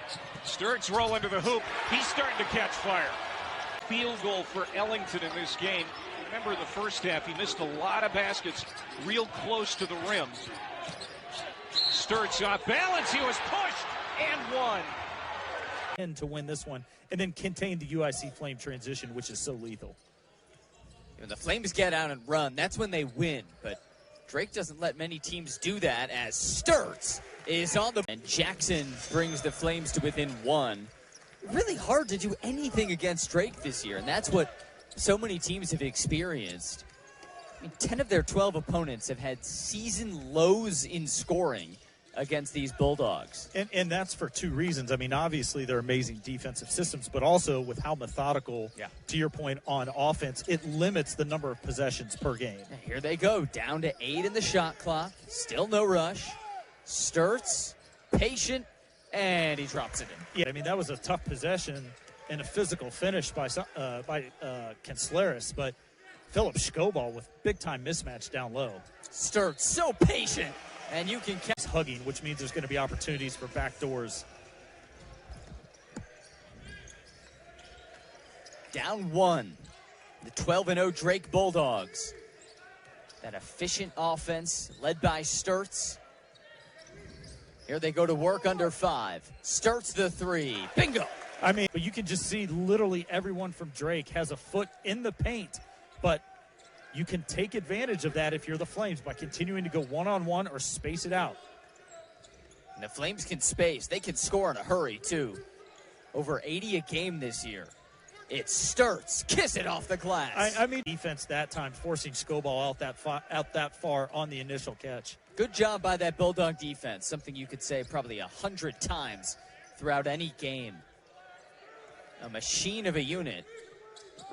Stirtz roll into the hoop. He's starting to catch fire. Field goal for Ellington in this game. Remember in the first half, he missed a lot of baskets real close to the rim. Stirtz off balance. He was pushed and won. And to win this one, and then contain the UIC Flame transition, which is so lethal. When the Flames get out and run, that's when they win. But Drake doesn't let many teams do that as Stirtz is on the... And Jackson brings the Flames to within 1. Really hard to do anything against Drake this year, and that's what so many teams have experienced. I mean, 10 of their 12 opponents have had season lows in scoring against these Bulldogs. And that's for 2 reasons. I mean, obviously they're amazing defensive systems, but also with how methodical, to your point, on offense, it limits the number of possessions per game. And here they go, down to 8 in the shot clock. Still no rush. Stirtz, patient, and he drops it in. Yeah, I mean, that was a tough possession and a physical finish by Kenslaris, but Philip Schobal with big-time mismatch down low. Stirtz, so patient. And you can catch hugging, which means there's going to be opportunities for backdoors. Down 1. The 12-0 Drake Bulldogs. That efficient offense led by Stirtz. Here they go to work under 5. Stirtz the 3. Bingo. I mean, but you can just see literally everyone from Drake has a foot in the paint, but you can take advantage of that if you're the Flames by continuing to go one-on-one or space it out. And the Flames can space. They can score in a hurry, too. Over 80 a game this year. It's Stirtz. Kiss it off the glass. I mean, defense that time, forcing Schobal out that far on the initial catch. Good job by that Bulldog defense. Something you could say probably 100 times throughout any game. A machine of a unit.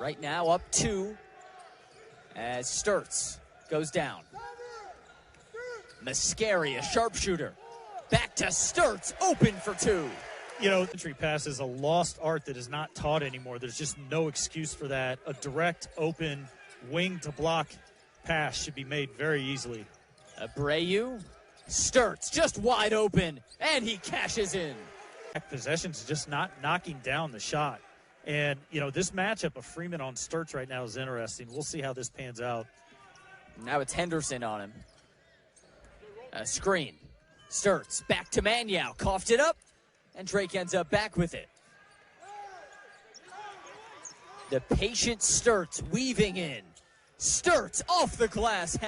Right now up 2. As Stirtz goes down. Mascari, a sharpshooter. Back to Stirtz, open for 2. You know, entry pass is a lost art that is not taught anymore. There's just no excuse for that. A direct, open, wing to block pass should be made very easily. Abreu, Stirtz just wide open, and he cashes in. Possessions just not knocking down the shot. And, you know, this matchup of Freeman on Stirtz right now is interesting. We'll see how this pans out. Now it's Henderson on him. A screen. Stirtz back to Maniau. Coughed it up, and Drake ends up back with it. The patient Stirtz weaving in. Stirtz off the glass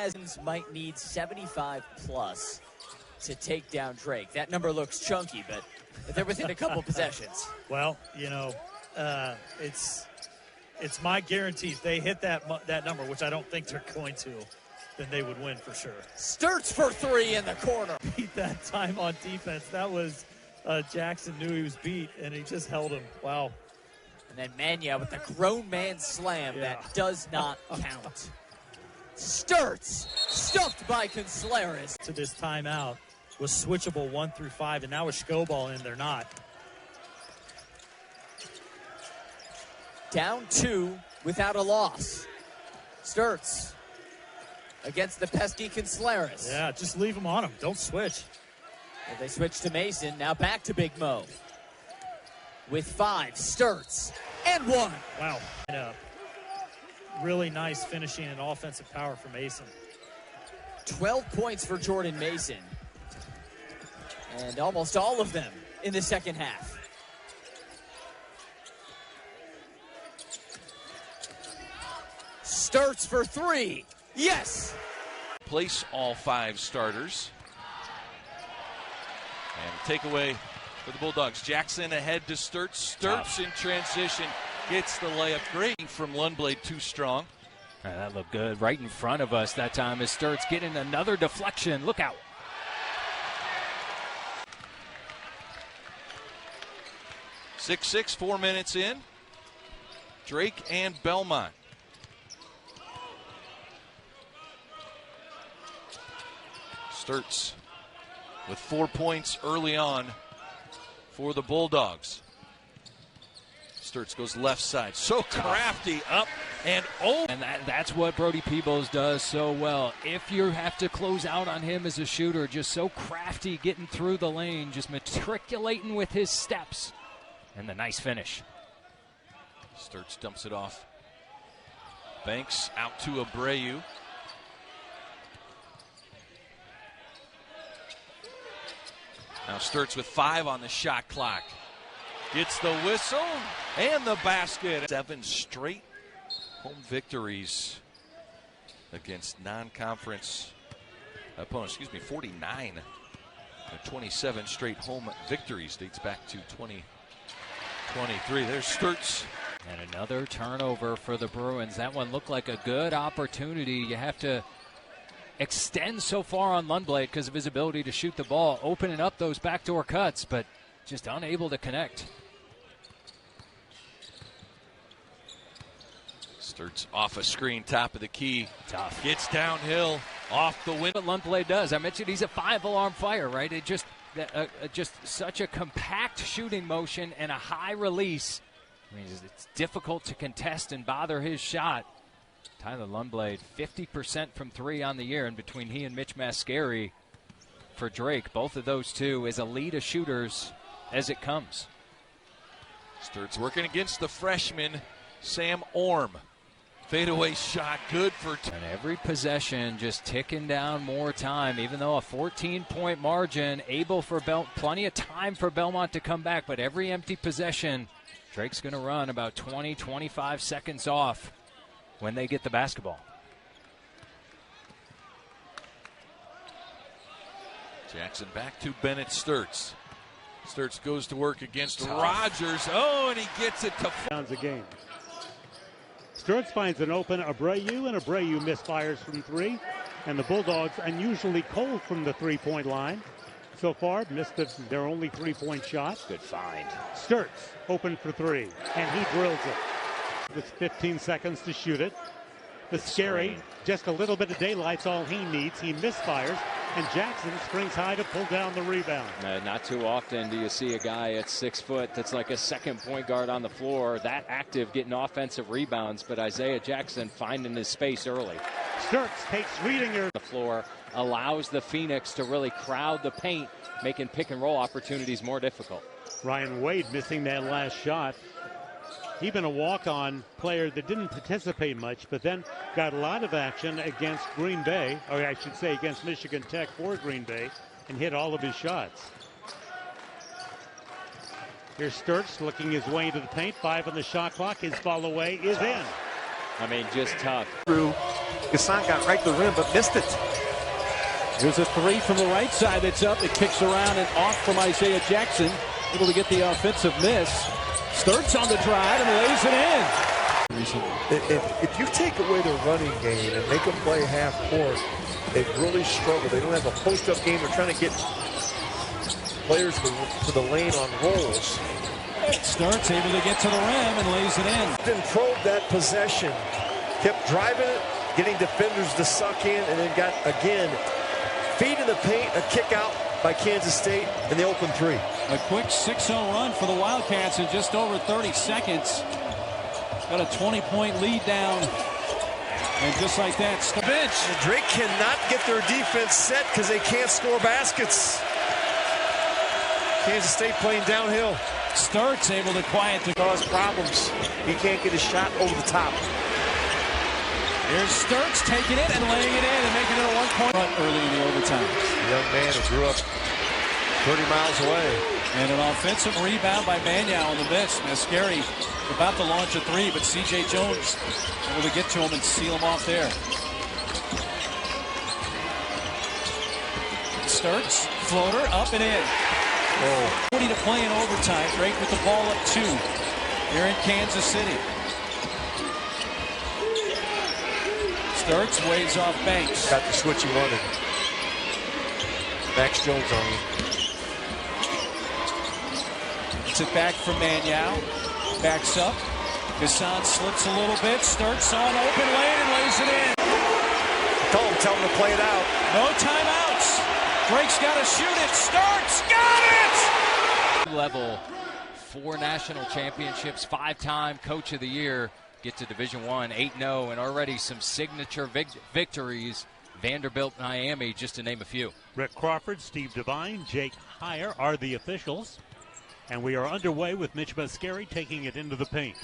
might need 75 plus to take down Drake. That number looks chunky, but they're within a couple possessions. Well, you know, it's my guarantee if they hit that number, which I don't think they're going to, then they would win for sure. Stirtz for three in the corner. Beat that time on defense. That was Jackson knew he was beat, and he just held him. Wow. And then Mania with the grown man slam that does not count. Stirtz stuffed by Consolaris. To this timeout was switchable 1 through 5, and now with Skobal in, they're not. Down 2 without a loss. Stirtz against the pesky Consolaris. Yeah, just leave him on him. Don't switch. Well, they switch to Mason. Now back to Big Mo. With 5, Stirtz, and 1. Wow. Really nice finishing and offensive power for Mason. 12 points for Jordan Mason. And almost all of them in the second half. Stirtz for 3. Yes! Place all 5 starters. And takeaway for the Bulldogs. Jackson ahead to Stirtz. Stirtz in transition gets the layup. Great from Lundblade, too strong. That looked good right in front of us that time as Stirtz getting another deflection. Look out. Six, 4 minutes in. Drake and Belmont. Stirtz with 4 points early on for the Bulldogs. Stirtz goes left side. So crafty up and over. And that's what Brody Peebles does so well. If you have to close out on him as a shooter, just so crafty getting through the lane, just matriculating with his steps. And the nice finish. Stirtz dumps it off. Banks out to Abreu. Now Stirtz with 5 on the shot clock. Gets the whistle and the basket. 7 straight home victories against non-conference opponents. 49. 27 straight home victories. Dates back to 2023. There's Stirtz. And another turnover for the Bruins. That one looked like a good opportunity. You have to extend so far on Lundblade because of his ability to shoot the ball, opening up those backdoor cuts, but just unable to connect. Stirtz off a screen, top of the key. Tough. Gets downhill, off the window. What Lundblade does, I mentioned he's a 5-alarm fire, right? It just such a compact shooting motion and a high release. I mean, it's difficult to contest and bother his shot. Tyler Lundblade, 50% from 3 on the year, and between he and Mitch Mascari for Drake, both of those two as elite of shooters as it comes. Stirtz working against the freshman, Sam Orm. Fadeaway shot, good for two. And every possession just ticking down more time, even though a 14-point margin, able for plenty of time for Belmont to come back, but every empty possession, Drake's going to run about 20, 25 seconds off when they get the basketball. Jackson back to Bennett. Stirtz. Stirtz goes to work against Rogers. Oh, and he gets it to downs a game. Stirtz finds an open Abreu, and Abreu misfires from 3. And the Bulldogs unusually cold from the 3-point line. So far, missed their only 3-point shot. Good find. Stirtz open for 3, and he drills it. With 15 seconds to shoot it. The scary, just a little bit of daylight's all he needs. He misfires, and Jackson springs high to pull down the rebound. Not too often do you see a guy at 6 foot that's like a second point guard on the floor, that active, getting offensive rebounds, but Isaiah Jackson finding his space early. Stirtz takes Riedinger. The floor allows the Phoenix to really crowd the paint, making pick and roll opportunities more difficult. Ryan Wade missing that last shot. He's been a walk-on player that didn't participate much, but then got a lot of action against Green Bay, or I should say against Michigan Tech for Green Bay, and hit all of his shots. Here's Stirtz looking his way into the paint. 5 on the shot clock. His follow away is in. I mean, just tough. Gasson got right to the rim, but missed it. There's a three from the right side that's up. It kicks around and off from Isaiah Jackson. Able to get the offensive miss. Stirtz on the drive and lays it in. If you take away their running game and make them play half court, they really struggle. They don't have a post-up game. They're trying to get players to the lane on rolls. Stirtz able to get to the rim and lays it in. Controlled that possession. Kept driving it, getting defenders to suck in, and then got, again, feet in the paint, a kick out by Kansas State, and the open three. A quick 6-0 run for the Wildcats in just over 30 seconds. Got a 20-point lead down. And just like that, the bench. And Drake cannot get their defense set because they can't score baskets. Kansas State playing downhill. Stirtz able to quiet the cause problems. He can't get a shot over the top. Here's Stirtz taking it and laying it in and making it a 1-point run early in the overtime. A young man who grew up 30 miles away. And an offensive rebound by Magnow on the miss. Mascari about to launch a three, but C.J. Jones able to get to him and seal him off there. Stirtz, floater, up and in. 40 to play in overtime. Drake with the ball up 2 here in Kansas City. Stirtz waves off Banks. Got the switch he wanted. Max Jones on him. Gets it back from Magnow. Backs up. Gasson slips a little bit. Stirtz on open lane and lays it in. Tell him to play it out. No timeouts. Drake's got to shoot it. Stirtz got it! Level, 4 national championships, 5-time Coach of the Year. Get to Division I, 8-0, and already some signature victories. Vanderbilt, Miami, just to name a few. Rick Crawford, Steve Devine, Jake Heyer are the officials. And we are underway with Mitch Mascari taking it into the paint.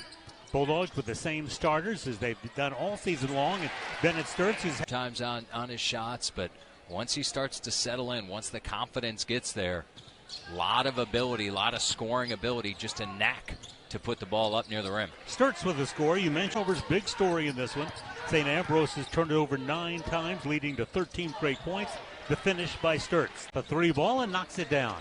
Bulldogs with the same starters as they've done all season long. And Bennett Stirtz is times on his shots, but once he starts to settle in, once the confidence gets there, a lot of ability, a lot of scoring ability, just a knack to put the ball up near the rim. Stirtz with a score. You mentioned Over's big story in this one. St. Ambrose has turned it over 9 times, leading to 13 straight points. The finish by Stirtz. The 3 ball and knocks it down.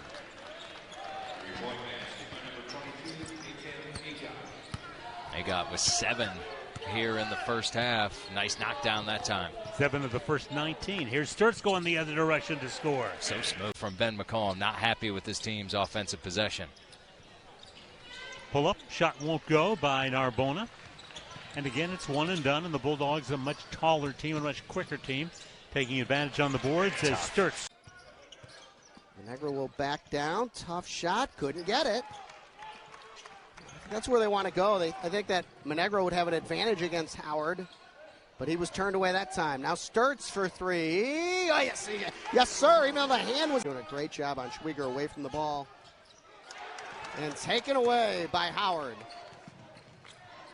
Agot with 7 here in the first half. Nice knockdown that time. 7 of the first 19. Here's Stirtz going the other direction to score. So smooth from Ben McCollum. Not happy with this team's offensive possession. Pull up, shot won't go by Narbona. And again, it's one and done, and the Bulldogs a much taller team, a much quicker team, taking advantage on the boards as Stirtz. Monegro will back down. Tough shot, couldn't get it. That's where they want to go. I think that Monegro would have an advantage against Howard, but he was turned away that time. Now Stirtz for 3. Oh, yes, sir. Even though the hand was doing a great job on Schwieger away from the ball. And taken away by Howard.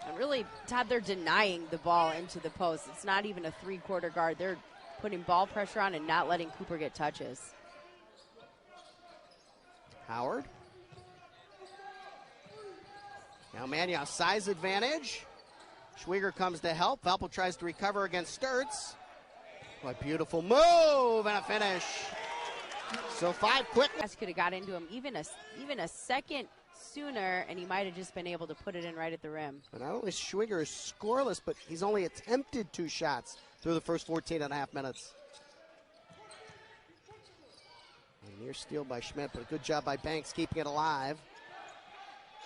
And really, Todd, they're denying the ball into the post. It's not even a 3-quarter guard. They're putting ball pressure on and not letting Cooper get touches. Howard. Now Magnow, size advantage. Schwieger comes to help. Valpo tries to recover against Stirtz. What beautiful move and a finish. So 5 quick. Could have got into him even a second sooner, and he might have just been able to put it in right at the rim. But not only Schwieger is scoreless, but he's only attempted 2 shots through the first 14.5 minutes. A near steal by Schmidt, but a good job by Banks keeping it alive.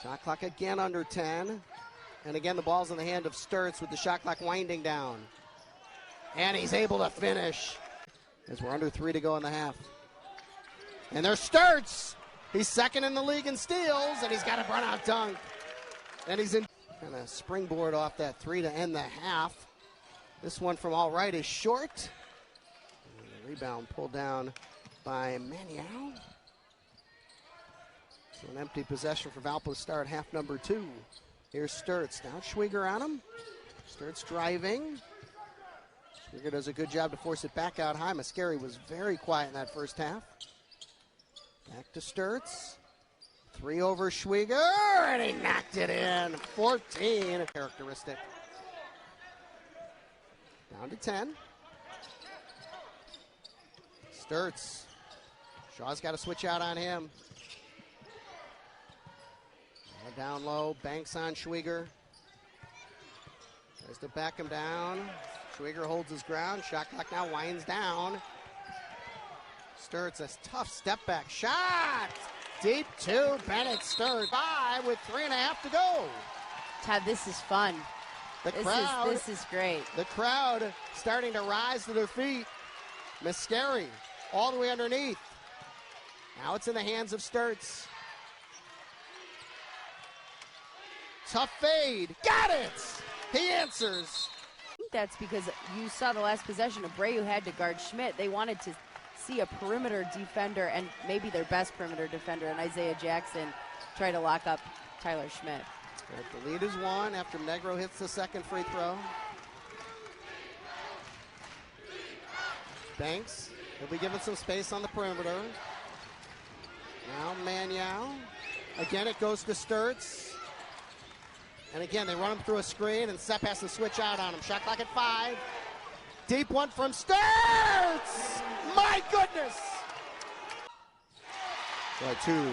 Shot clock again under 10. And again, the ball's in the hand of Stirtz with the shot clock winding down. And he's able to finish as we're under 3 to go in the half. And there's Stirtz. He's second in the league in steals, and he's got a run-out dunk. And he's in kind of springboard off that 3 to end the half. This one from all right is short. And the rebound pulled down by Magnow. So an empty possession for Valpo to start half number 2. Here's Stirtz. Now Schwieger on him. Stirtz driving. Schwieger does a good job to force it back out high. Mascari was very quiet in that first half. Back to Stirtz. 3 over Schwieger, and he knocked it in. 14. Characteristic. Down to 10. Stirtz. Shaw's got to switch out on him. Down low, Banks on Schwieger. Tries to back him down. Schwieger holds his ground. Shot clock now winds down. Stirtz, a tough step back shot. Deep to Bennett. Stirtz 5 with 3.5 to go. Todd, this is fun. This is great. The crowd starting to rise to their feet. Mascari all the way underneath. Now it's in the hands of Stirtz. Tough fade. Got it! He answers. I think that's because you saw the last possession. Abreu had to guard Schmidt. They wanted to see a perimeter defender and maybe their best perimeter defender, and Isaiah Jackson try to lock up Tyler Schmidt. But the lead is 1 after Negro hits the second free throw. Banks, he'll be given some space on the perimeter. Now Maniau. Again, it goes to Stirtz. And again, they run him through a screen, and Sepp has to switch out on him. Shot clock at 5. Deep one from Stirtz! My goodness! So 2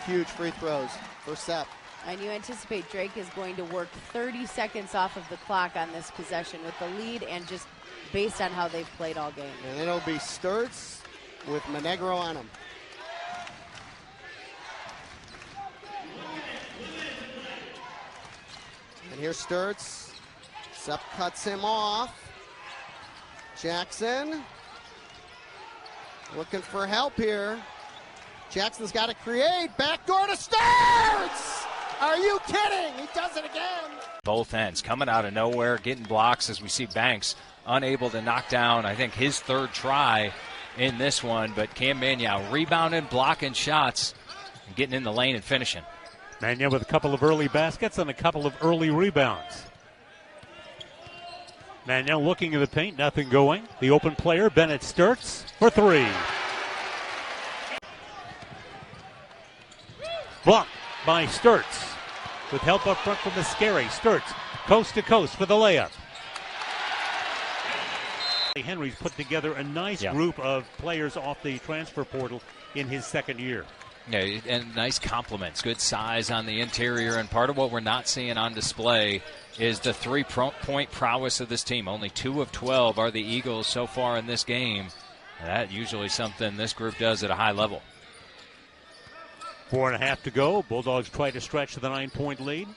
huge free throws for Sepp. And you anticipate Drake is going to work 30 seconds off of the clock on this possession with the lead and just based on how they've played all game. And it'll be Stirtz with Monegro on him. And here's Stirtz. Sepp cuts him off. Jackson looking for help here. Jackson's got to create. Backdoor to Stirtz! Are you kidding? He does it again. Both ends coming out of nowhere, getting blocks as we see Banks unable to knock down, I think, his third try in this one. But Cam Maniau rebounding, blocking shots, and getting in the lane and finishing. Maniau with a couple of early baskets and a couple of early rebounds. Maniau looking in the paint, nothing going. The open player, Bennett Stirtz, for 3. Blocked by Stirtz. With help up front from Mascari. Stirtz, coast to coast for the layup. Henry's put together a nice group of players off the transfer portal in his second year. Yeah, and nice compliments, good size on the interior, and part of what we're not seeing on display is the three-point prowess of this team. Only 2 of 12 are the Eagles so far in this game. And that usually something this group does at a high level. 4.5 to go. Bulldogs try to stretch the 9-point lead.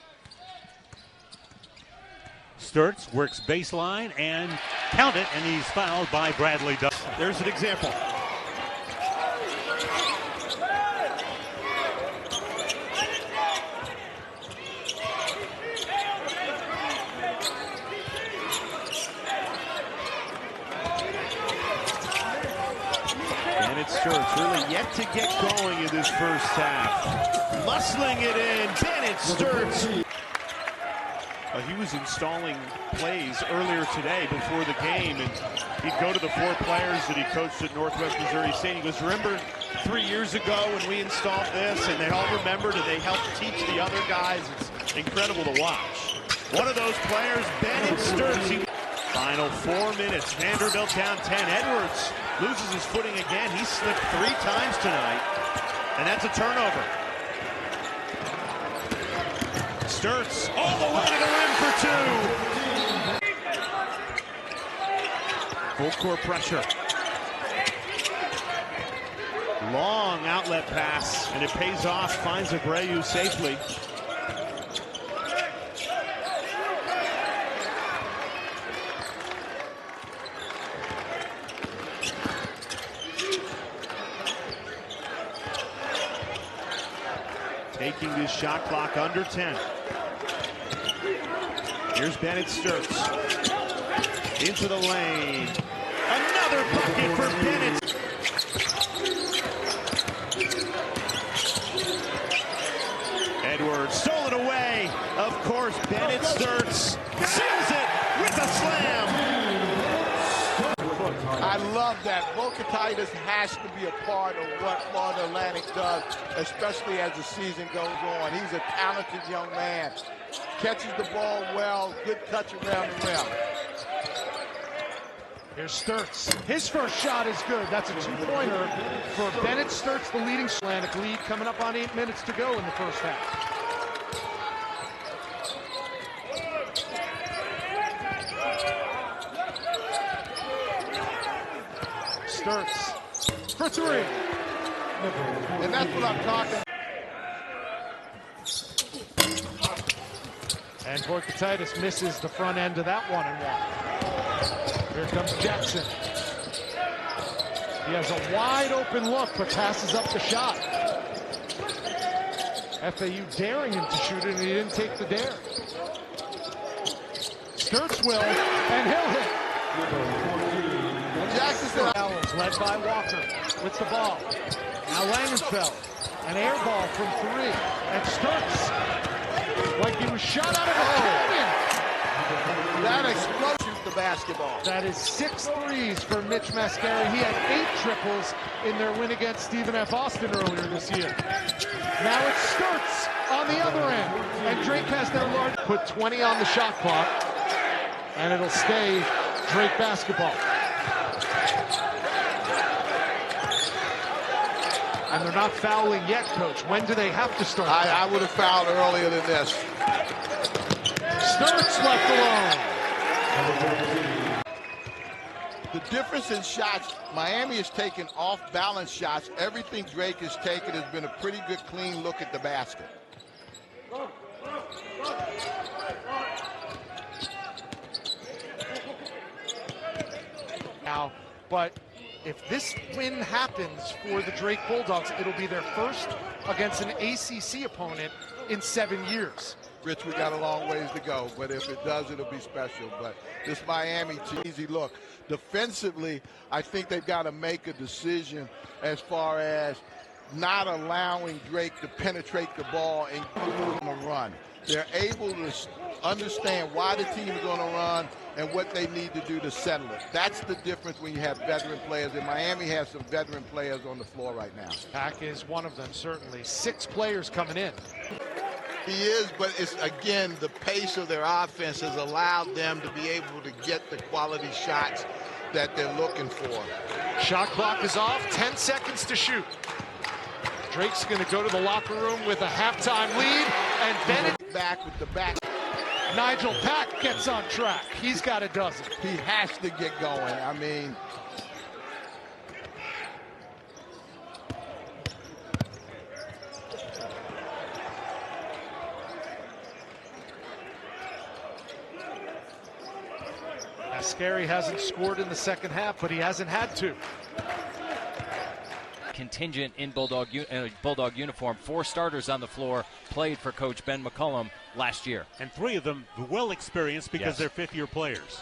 Stirtz works baseline and count it, and he's fouled by Bradley Douglas. There's an example. Stirtz really yet to get going in this first half. Muscling it in, Bennett Stirtz. He was installing plays earlier today before the game, and he'd go to the 4 players that he coached at Northwest Missouri State. He goes, remember 3 years ago when we installed this? And they all remembered, and they helped teach the other guys. It's incredible to watch. One of those players, Bennett Stirtz. Final 4 minutes. Vanderbilt down 10. Edwards loses his footing again. He slipped 3 times tonight, and that's a turnover. Stirtz all the way to the rim for 2. Full court pressure. Long outlet pass, and it pays off. Finds Abreu safely. Taking this shot clock under 10. Here's Bennett Stirtz. Into the lane. Another bucket for Bennett. Edwards stole it away. Of course, Bennett Stirtz seals it with a slam. I love that. Boca Titus has to be a part of what Florida Atlantic does, especially as the season goes on. He's a talented young man. Catches the ball well, good touch around the rim. Here's Stirtz. His first shot is good. That's a two-pointer for Bennett. Stirtz, the leading Atlantic lead, coming up on 8 minutes to go in the first half. Stirtz for three. And that's what I'm talking about. And Voikatitis misses the front end of that 1-and-1. Here comes Jackson. He has a wide open look, but passes up the shot. FAU daring him to shoot it, and he didn't take the dare. Stirtz will, and he'll hit. Jackson led by Walker with the ball. Now Langenfeld, an air ball from three, and Stirtz, like he was shot out of a cannon. That explodes the basketball. That is 6 threes for Mitch Mascari. He had 8 triples in their win against Stephen F. Austin earlier this year. Now it's Stirtz on the other end, and Drake has their large. Put 20 on the shot clock, and it'll stay Drake basketball. And they're not fouling yet, Coach. When do they have to start? I would have fouled earlier than this. Stirtz left alone. The difference in shots, Miami has taken off-balance shots. Everything Drake has taken has been a pretty good, clean look at the basket. Now, but if this win happens for the Drake Bulldogs, it'll be their first against an ACC opponent in 7 years. Rich, we got a long ways to go, but if it does, it'll be special. But this Miami team, easy look. Defensively, I think they've got to make a decision as far as not allowing Drake to penetrate the ball and give them a run. They're able to understand why the team is going to run and what they need to do to settle it. That's the difference when you have veteran players, and Miami has some veteran players on the floor right now. Pack is one of them, certainly. 6 players coming in. He is, but it's, again, the pace of their offense has allowed them to be able to get the quality shots that they're looking for. Shot clock is off, 10 seconds to shoot. Drake's going to go to the locker room with a halftime lead, and Bennett back with the back. Nigel Pack gets on track. He's got a dozen. He has to get going. I mean, Mascari hasn't scored in the second half, but he hasn't had to. Contingent in Bulldog uniform. 4 starters on the floor played for Coach Ben McCollum last year. And 3 of them well experienced because Yes. they're fifth-year players.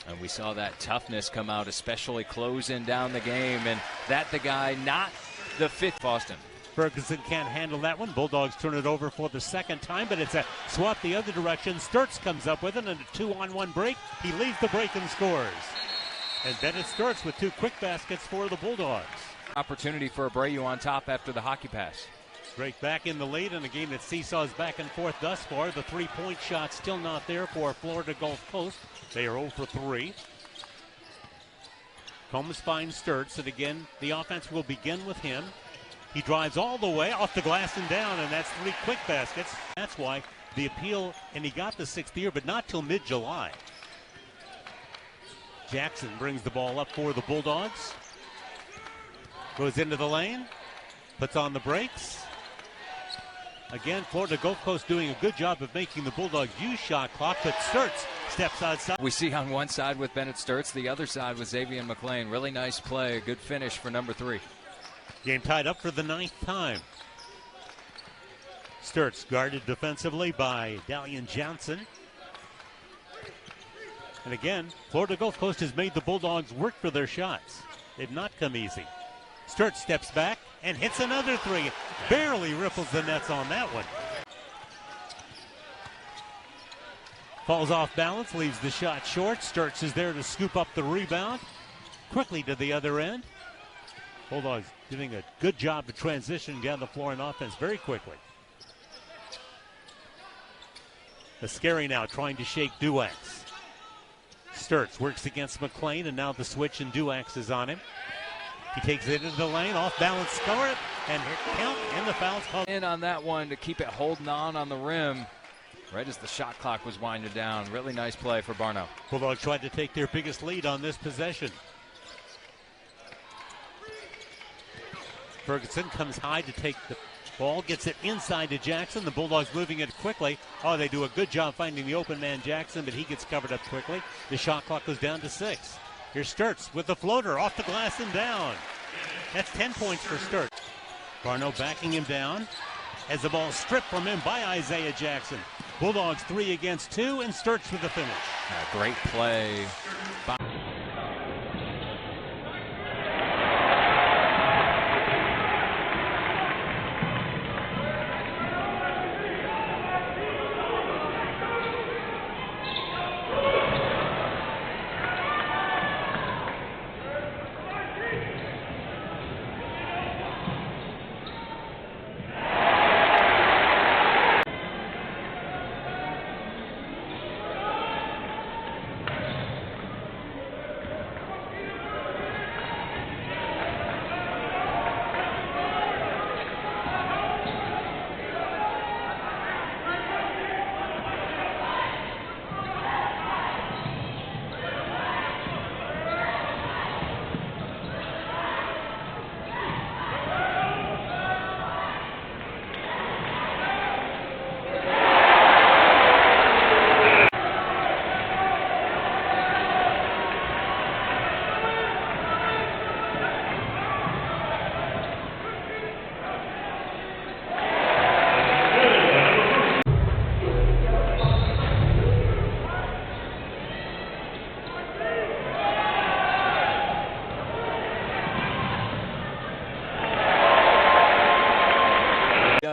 And we saw that toughness come out, especially closing down the game. And that the guy, not the fifth. Boston. Ferguson can't handle that one. Bulldogs turn it over for the second time, but it's a swap the other direction. Stirtz comes up with it, and a 2-on-1 break. He leads the break and scores. And Bennett Stirtz with 2 quick baskets for the Bulldogs. Opportunity for Abreu on top after the hockey pass. Drake back in the lead in a game that seesaws back and forth thus far. The 3-point shot still not there for Florida Gulf Coast. They are 0 for 3. Combs finds Stirtz, and again, the offense will begin with him. He drives all the way off the glass and down, and that's 3 quick baskets. That's why the appeal, and he got the 6th year, but not till mid-July. Jackson brings the ball up for the Bulldogs. Goes into the lane, puts on the brakes. Again, Florida Gulf Coast doing a good job of making the Bulldogs use shot clock, but Stirtz steps outside. We see on one side with Bennett Stirtz, the other side with Xavier McLean. Really nice play, a good finish for number 3. Game tied up for the 9th time. Stirtz guarded defensively by Dalian Johnson. And again, Florida Gulf Coast has made the Bulldogs work for their shots. They've not come easy. Stirtz steps back and hits another 3. Barely ripples the nets on that one. Falls off balance, leaves the shot short. Stirtz is there to scoop up the rebound. Quickly to the other end. Bulldogs doing a good job of transitioning down the floor in offense very quickly. Mascari now trying to shake Duax. Stirtz works against McLean, and now the switch and Duax is on him. He takes it into the lane, off balance, score it, and here count, and the foul's called. In on that one to keep it holding on the rim right as the shot clock was winding down. Really nice play for Barno. Bulldogs tried to take their biggest lead on this possession. Ferguson comes high to take the ball, gets it inside to Jackson. The Bulldogs moving it quickly. Oh, they do a good job finding the open man Jackson, but he gets covered up quickly. The shot clock goes down to 6. Here's Stirtz with the floater off the glass and down. That's 10 points for Stirtz. Barno backing him down as the ball stripped from him by Isaiah Jackson. Bulldogs 3 against 2, and Stirtz with the finish. Great play.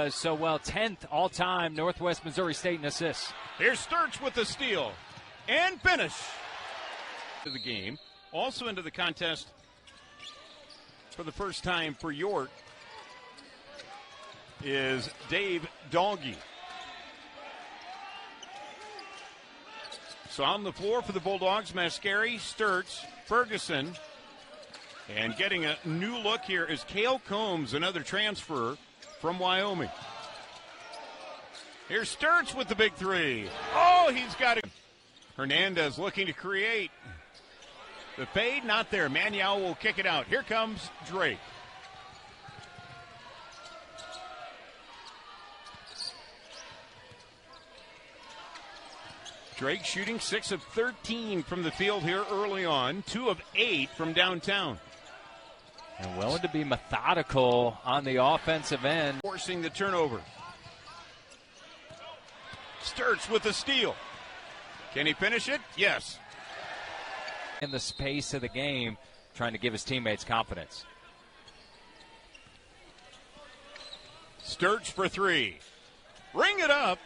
Does so well, 10th all-time Northwest Missouri State in assists. Here's Stirtz with the steal and finish. To the game, also into the contest for the first time for York is Dave Doggy. So on the floor for the Bulldogs, Mascari, Stirtz, Ferguson, and getting a new look here is Cale Combs, another transfer from Wyoming. Here's Stirtz with the big three. Oh, he's got it. Hernandez looking to create. The fade, not there. Manuel will kick it out. Here comes Drake. Drake shooting 6 of 13 from the field here early on. 2 of 8 from downtown. And willing to be methodical on the offensive end. Forcing the turnover. Stirtz with the steal. Can he finish it? Yes. In the space of the game, trying to give his teammates confidence. Stirtz for 3. Ring it up.